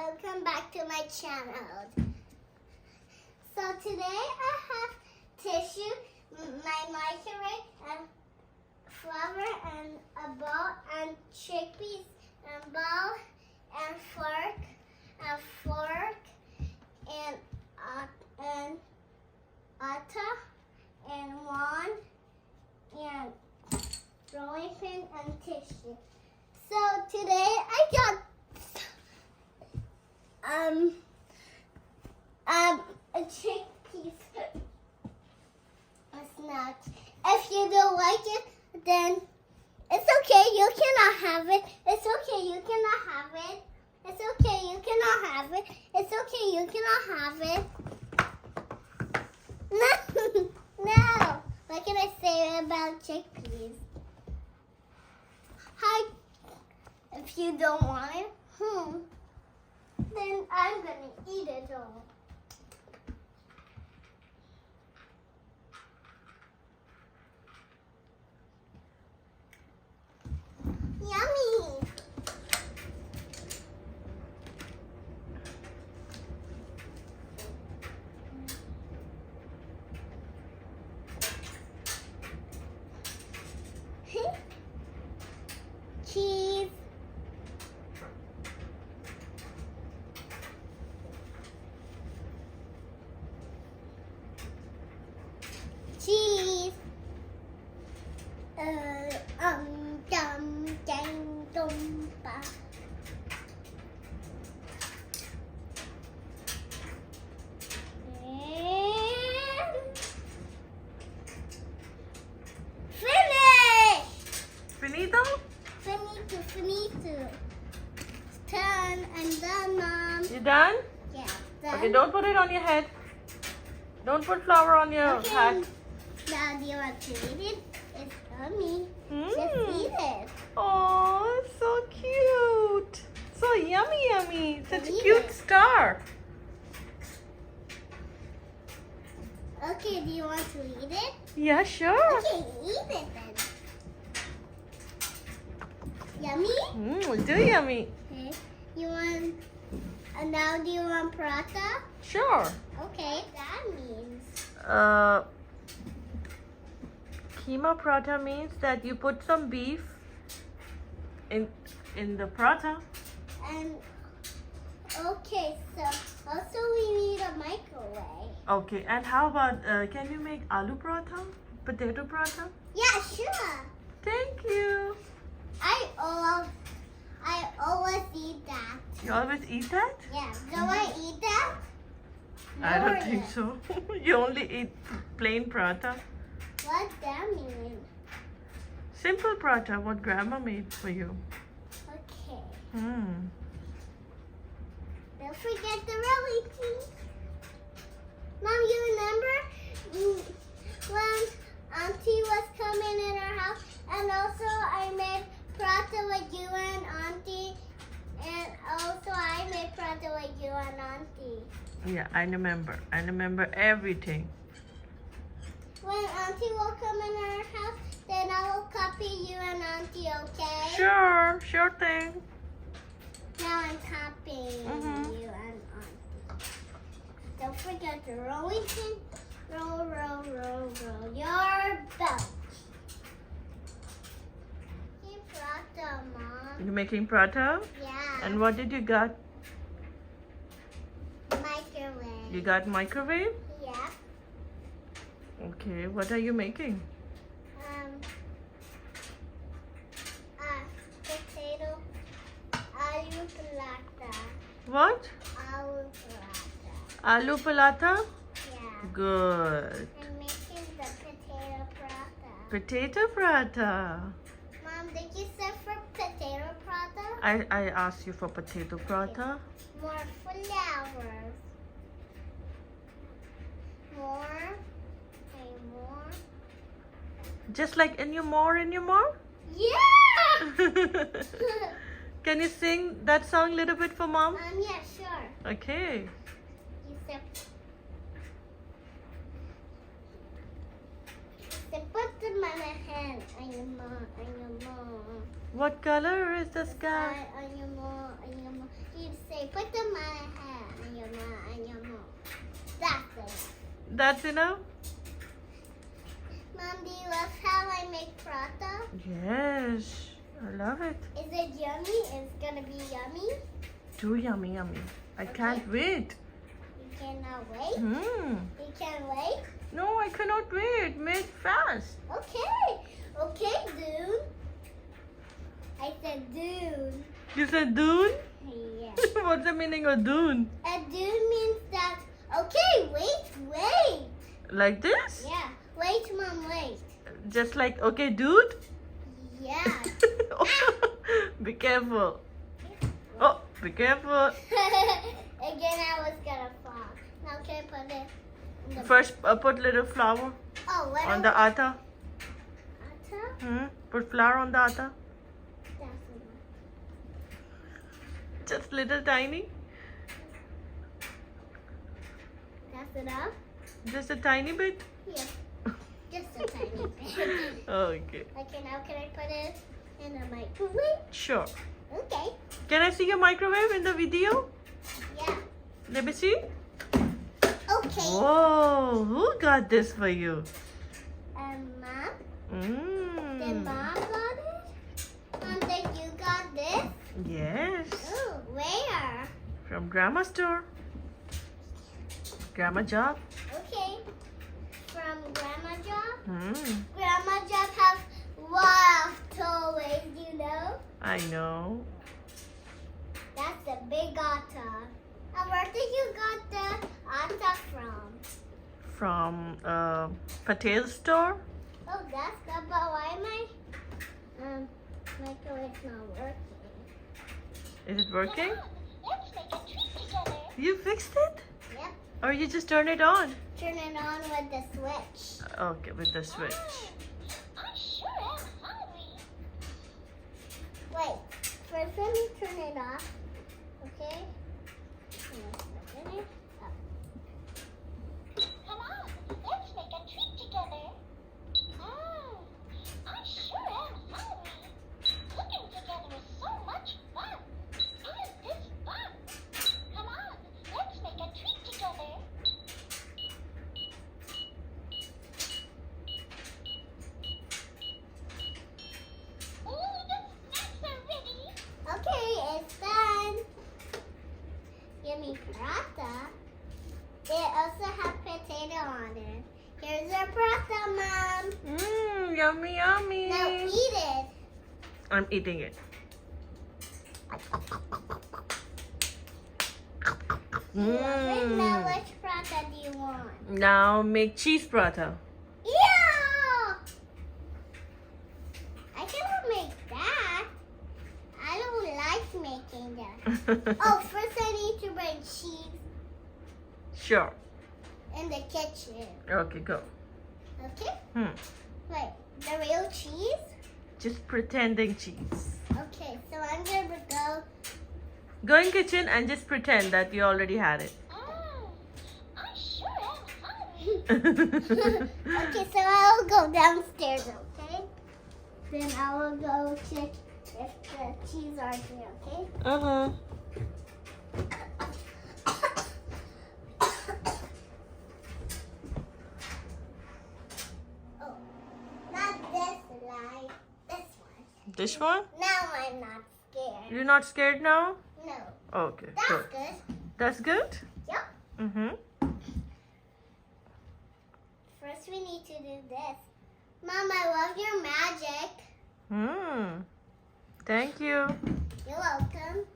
welcome back to my channel. So today I have tissue, my microwave, and flour, and a bowl, and chickpeas, and bowl, and fork, and atta, and wand, and rolling pin, and tissue. So today I got a chickpeas snack. If you don't like it, then it's okay. You cannot have it. It's okay. You cannot have it. It's okay. You cannot have it. It's okay. You cannot have it. No, no. What can I say about chickpeas? Hi. If you don't want it, then I'm gonna eat it all. Yummy! Cheese. Cheese. Dum, ba. And finish! Finito? Finito. Done. I'm done, Mom. You done? Yeah, done. Okay, don't put it on your head. Don't put flour on your hat. Now, do you want to eat it? It's yummy. Just eat it. Oh, so cute. So yummy. Such a Eat cute it. star. Okay, do you want to eat it? Yeah, sure. Okay, eat it then. Yummy? We'll do yummy. Okay. You want, now do you want paratha? Sure. Okay, that means. Kema paratha means that you put some beef in the paratha. And, okay, so also we need a microwave. Okay, and how about, can you make aloo paratha? Potato paratha? Yeah, sure. Thank you. I always eat that. You always eat that? Yeah. Do I eat that? I don't No, think yeah. so. You only eat plain paratha. What that mean? Simple paratha, what grandma made for you. Okay. Don't forget the rolling pin. Mom, you remember when Auntie was coming in our house, and also I made paratha with you and Auntie, and also I made paratha with you and Auntie. Yeah, I remember. I remember everything. When Auntie will come in our house, then I will copy you and Auntie, okay? Sure thing. Now I'm copying you and Auntie. Don't forget the rolling pin. Roll your belt. Keep paratha, Mom. You making paratha? Yeah. And what did you got? Microwave. You got microwave? Yeah. Okay, what are you making? Potato. Aloo paratha. What? Aloo paratha. Aloo paratha? Yeah. Good. I'm making the potato paratha. Potato paratha. Mom, did you say for potato paratha? I asked you for potato paratha. More flowers. More. And more. Just like in your more. Yeah! Can you sing that song a little bit for mom? Yeah, sure. Okay. You said put them on a hand on your mom. What color is the scarf? On your mouth, on your mouth. You say, put the my hair on your mouth, on your mouth. That's it. That's enough? Mom, do you love how I make paratha? Yes, I love it. Is it yummy? It's gonna be yummy? Too yummy, yummy. I can't wait. You cannot wait? You can't wait? No, I cannot wait. Make fast. Okay. Okay, dude. I said dude. You said Dune? Yeah. What's the meaning of Dune? A dude means that, okay, wait. Like this? Yeah. Wait, Mom, wait. Just like, okay, dude? Yeah. Be careful. Oh, be careful. Again, I was gonna fall. Now can I put it in the First, put little flour Oh, what on the atta. Atta? Put flour on the atta. That's enough. Just little tiny. That's enough? Just a tiny bit. Yeah. Just a tiny bit. Okay. Okay, now can I put it in the microwave? Sure. Okay. Can I see your microwave in the video? Yeah. Let me see. Okay. Whoa, who got this for you? Mom? Did Mom got it? Mom, did you got this? Yes. Oh, where? From Grandma store. Grandma job. Okay. From Grandma Job? Hmm. Grandma Job has lot of toys, you know? I know. That's a big atta. And where did you got the atta from? From Patel store. Oh, that's good, but why my microwave's not working? Is it working? Let's make a treat together. You fixed it? Yep. Or you just turn it on? Turn it on with the switch. Okay, with the switch. I sure am hungry. Wait, first let me turn it off. Okay? Come on, let's make a treat together. I sure am hungry. Cooking together is so much fun. Isn't this fun? Come on, let's make a treat together. Oh, the snacks are ready. Okay, it's done. Yummy paratha. They also have potato on it. Here's our paratha, Mom. Yummy, yummy. Now eat it. I'm eating it. Now which paratha do you want? Now make cheese paratha. Yeah! I cannot make that. I don't like making that. Oh, first I need to bring cheese Sure. in the kitchen. Okay, go. Okay? Hmm. Wait, the real cheese? Just pretending cheese. Okay, so I'm gonna go. Go in kitchen and just pretend that you already had it. I sure am hungry. Okay, so I'll go downstairs, okay? Then I will go check if the cheese are here, okay? Uh-huh. Oh, not this light, this one. This one? Now I'm not scared. You're not scared now? No, Okay, that's good. good. That's good? Yep. Mm-hmm. First we need to do this. Mom, I love your magic. Thank you. You're welcome.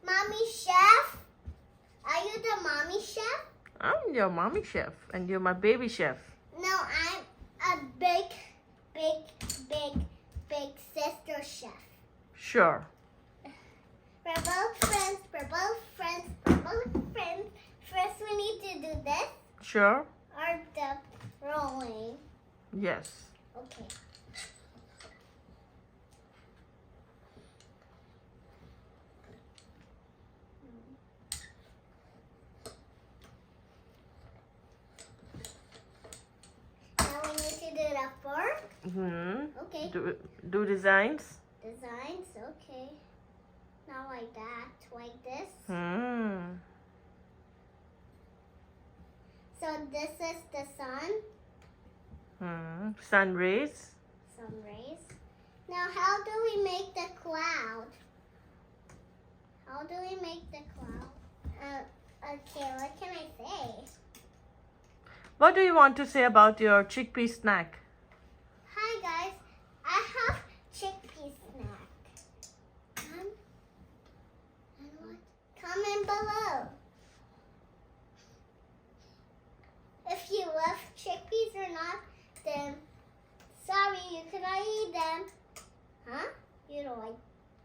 Mommy chef? Are you the mommy chef? I'm your mommy chef and you're my baby chef. No, I'm a big sister chef. Sure. We're both friends. First we need to do this. Sure? Or the rolling. Yes. Okay. Now we need to do the fork. Mm-hmm. Okay. Do designs. designs. Okay. Not like that. Like this. Hmm. So this is the sun. Hmm. Sun rays. Sun rays. Now how do we make the cloud? How do we make the cloud? Okay, what can I say? What do you want to say about your chickpea snack? Hi guys, I have chickpea snack. And what? Comment below. If you love chickpeas or not, then sorry, you cannot eat them. Huh? You don't like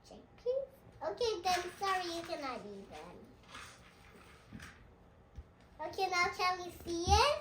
chickpeas? Okay, then sorry, you cannot eat them. Okay, now can we see it?